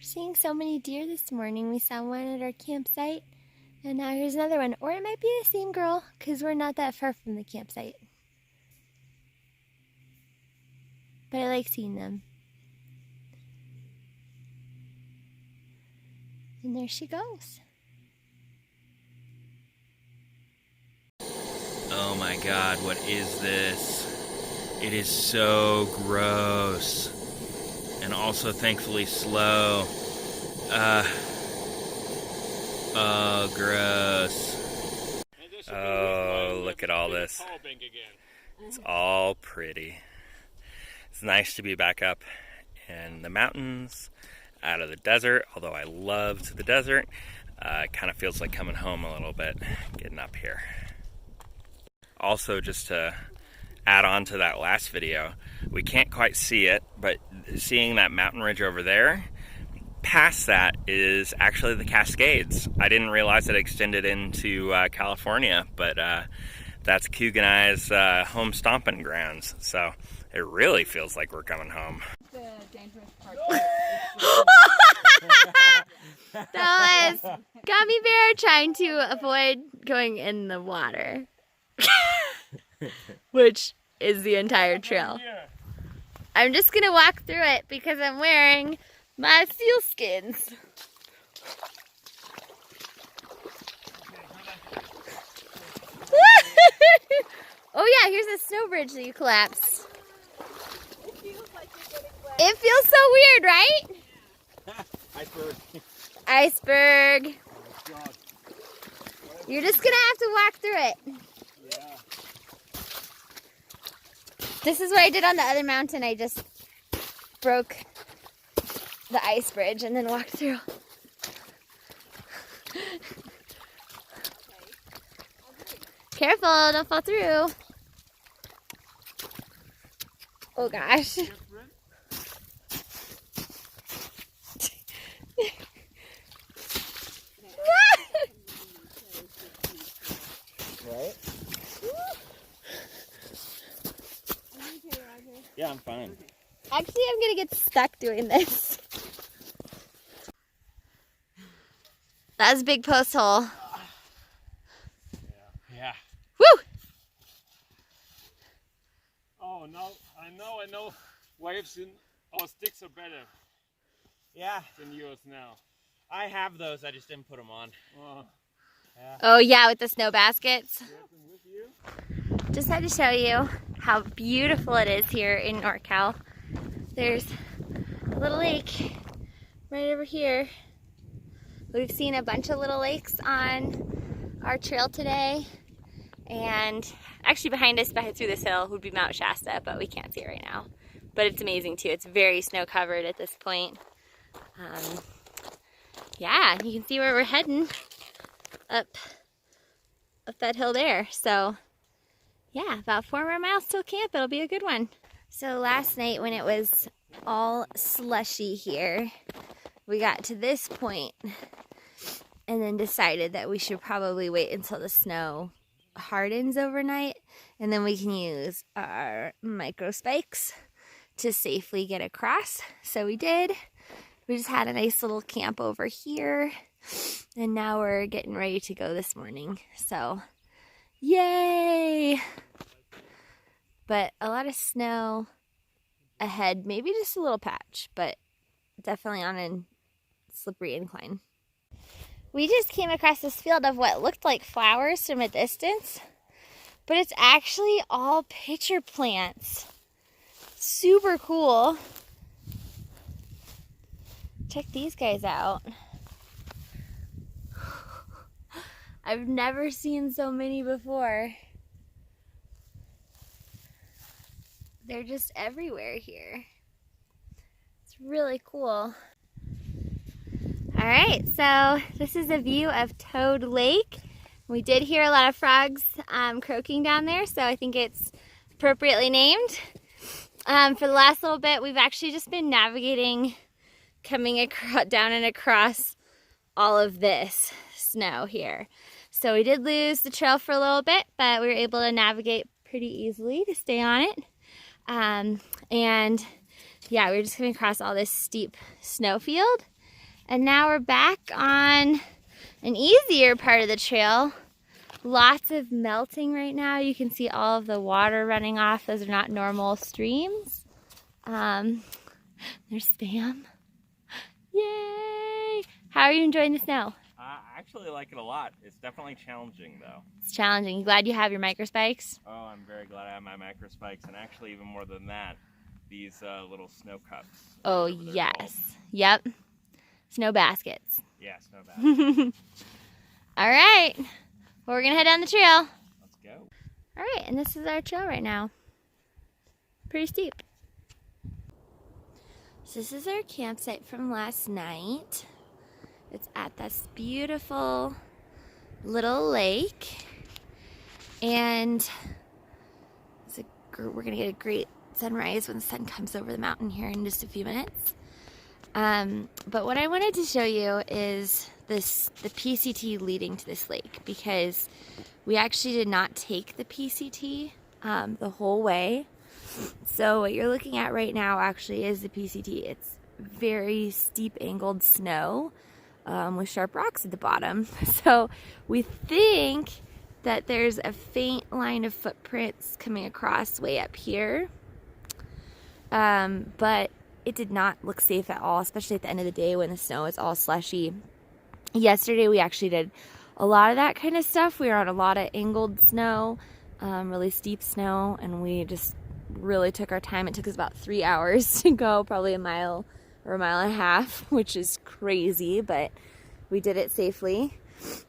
We're seeing so many deer this morning. We saw one at our campsite, and now here's another one. Or it might be the same girl, because we're not that far from the campsite. But I like seeing them. And there she goes. Oh my God, what is this? It is so gross. And also thankfully slow. Oh, gross. Oh, look at all this. It's all pretty. It's nice to be back up in the mountains, out of the desert, although I loved the desert. It kind of feels like coming home a little bit, getting up here. Also, just to add on to that last video, we can't quite see it, but seeing that mountain ridge over there, past that is actually the Cascades. I didn't realize it extended into California, but that's Coug and I's home stomping grounds, so it really feels like we're coming home. The dangerous part. That was Gummy Bear trying to avoid going in the water. Which is the entire trail. I'm just gonna walk through it because I'm wearing my sealskins. Oh yeah, here's a snow bridge that you collapsed. It feels so weird, right? Iceberg. Iceberg. You're just gonna have to walk through it. Yeah. This is what I did on the other mountain. I just broke the ice bridge and then walked through. Careful, don't fall through. Oh gosh. Right? Yeah, I'm fine. Actually, I'm gonna get stuck doing this. That was a big post hole. Yeah. Woo! Oh no, I know waves in our sticks are better Yeah, than yours now. I have those. I just didn't put them on. Oh yeah, with the snow baskets. With you? Just had to show you how beautiful it is here in NorCal. There's a little lake right over here. We've seen a bunch of little lakes on our trail today. And actually behind us, through this hill, would be Mount Shasta, but we can't see it right now. But it's amazing too. It's very snow covered at this point. Yeah, you can see where we're heading up that hill there. So yeah, about 4 more miles till camp. It'll be a good one. So last night when it was all slushy here, we got to this point and then decided that we should probably wait until the snow hardens overnight, and then we can use our micro spikes to safely get across. So we did. We just had a nice little camp over here, and now we're getting ready to go this morning. So yay! But a lot of snow ahead, maybe just a little patch, but definitely on a slippery incline. We just came across this field of what looked like flowers from a distance, but it's actually all pitcher plants. Super cool. Check these guys out. I've never seen so many before. They're just everywhere here. It's really cool. All right, so this is a view of Toad Lake. We did hear a lot of frogs croaking down there, so I think it's appropriately named. For the last little bit, we've actually just been navigating, coming down and across all of this snow here. So we did lose the trail for a little bit, but we were able to navigate pretty easily to stay on it. And yeah, we were just coming across all this steep snow field. And now we're back on an easier part of the trail. Lots of melting right now. You can see all of the water running off. Those are not normal streams. There's Spam. Yay! How are you enjoying the snow? I actually like it a lot. It's definitely challenging though. It's challenging. You glad you have your micro spikes? Oh, I'm very glad I have my micro spikes, and actually even more than that, these little snow cups. Oh yes. Yep. Snow baskets. Yeah, snow baskets. All right. Well, we're gonna head down the trail. Let's go. All right, and this is our trail right now. Pretty steep. So this is our campsite from last night. It's at this beautiful little lake, and we're gonna get a great sunrise when the sun comes over the mountain here in just a few minutes. But what I wanted to show you is the PCT leading to this lake, because we actually did not take the PCT the whole way. So what you're looking at right now actually is the PCT. It's very steep angled snow with sharp rocks at the bottom. So we think that there's a faint line of footprints coming across way up here. But it did not look safe at all, especially at the end of the day when the snow is all slushy. Yesterday we actually did a lot of that kind of stuff. We were on a lot of angled snow, really steep snow, and we just really took our time. It took us about 3 hours to go, probably a mile or a mile and a half, which is crazy, but we did it safely.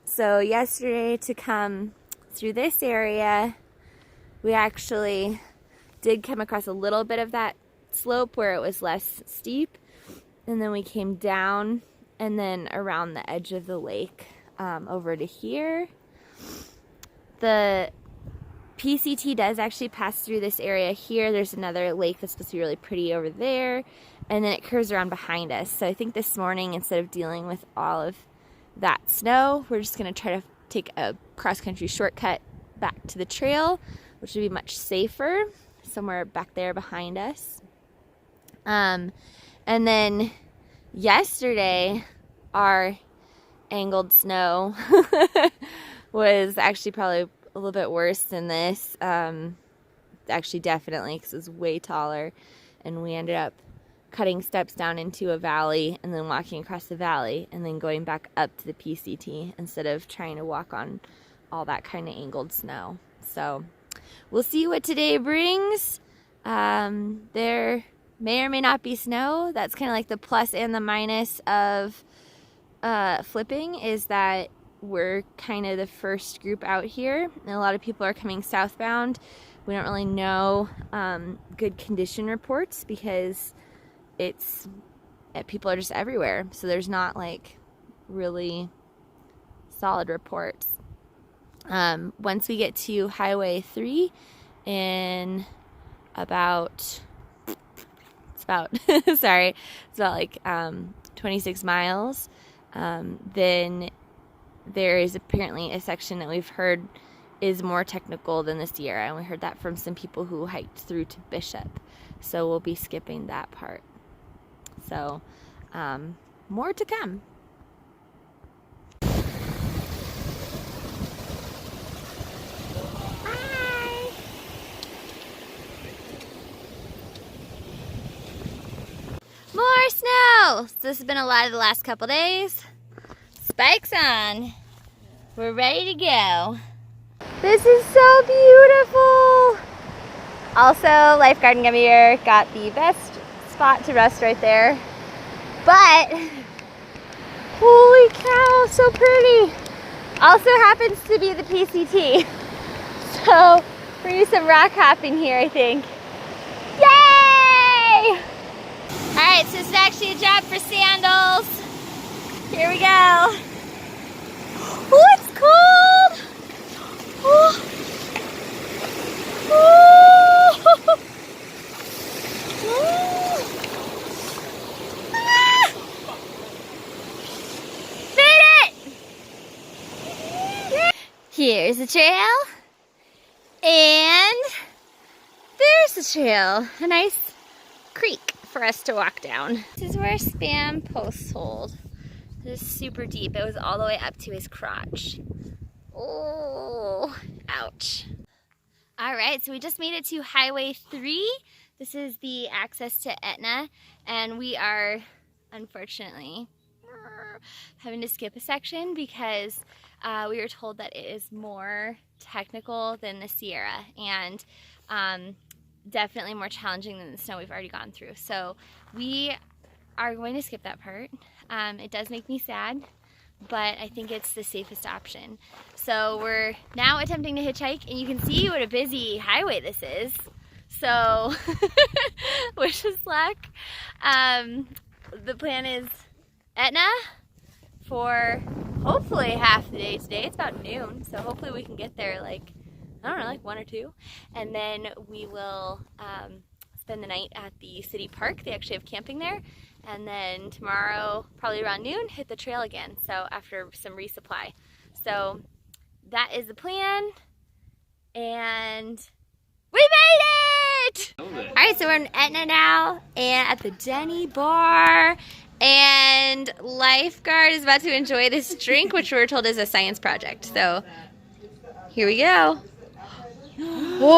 So yesterday, to come through this area, we actually did come across a little bit of that slope where it was less steep, and then we came down and then around the edge of the lake over to here. The PCT does actually pass through this area here. There's another lake that's supposed to be really pretty over there, and then it curves around behind us. So I think this morning, instead of dealing with all of that snow, we're just going to try to take a cross-country shortcut back to the trail, which would be much safer, somewhere back there behind us. And then yesterday, our angled snow was actually probably a little bit worse than this. Actually, definitely, because it was way taller, and we ended up cutting steps down into a valley and then walking across the valley and then going back up to the PCT instead of trying to walk on all that kind of angled snow. So we'll see what today brings. There may or may not be snow. That's kind of like the plus and the minus of flipping, is that we're kind of the first group out here, and a lot of people are coming southbound. We don't really know good condition reports because people are just everywhere, so there's not like really solid reports. Once we get to Highway 3 in about like 26 miles, then there is apparently a section that we've heard is more technical than the Sierra, and we heard that from some people who hiked through to Bishop, so we'll be skipping that part. So more to come. Bye. More snow. So this has been a lot of the last couple days. Spikes on. We're ready to go. This is so beautiful. Also, Lifeguard and Gummy Bear got the best spot to rest right there. But holy cow, so pretty. Also happens to be the PCT. So we're gonna do some rock hopping here, I think. Yay! All right, so this is actually a job for sandals. Here we go. Oh, it's cold. Oh. Oh. Ah. Made it. Here's the trail. And there's the trail. A nice creek for us to walk down. This is where Spam posts hold. It was super deep. It was all the way up to his crotch. Oh, ouch. All right, so we just made it to Highway 3. This is the access to Etna, and we are, unfortunately, having to skip a section because we were told that it is more technical than the Sierra and definitely more challenging than the snow we've already gone through. So we are going to skip that part. It does make me sad, but I think it's the safest option. So we're now attempting to hitchhike, and you can see what a busy highway this is. So wish us luck. The plan is Etna for hopefully half the day today. It's about noon, so hopefully we can get there like, I don't know, like 1 or 2. And then we will spend the night at the city park. They actually have camping there. And then tomorrow, probably around noon, hit the trail again. So after some resupply. So that is the plan. And we made it! Alright, so we're in Etna now and at the Denny bar. And Lifeguard is about to enjoy this drink, which we're told is a science project. So here we go. Whoa!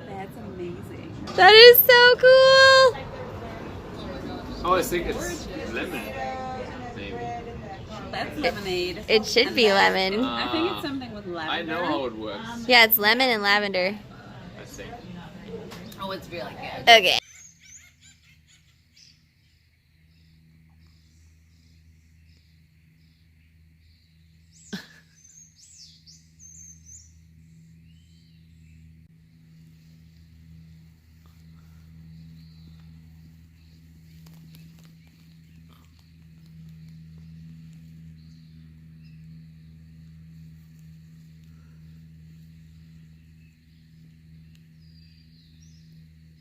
That's amazing. That is so cool! Oh, I think it's lemon. Maybe. That's lemonade. It should be lemon. I think it's something with lavender. I know how it works. Yeah, it's lemon and lavender. I think. Oh, it's really good. Okay.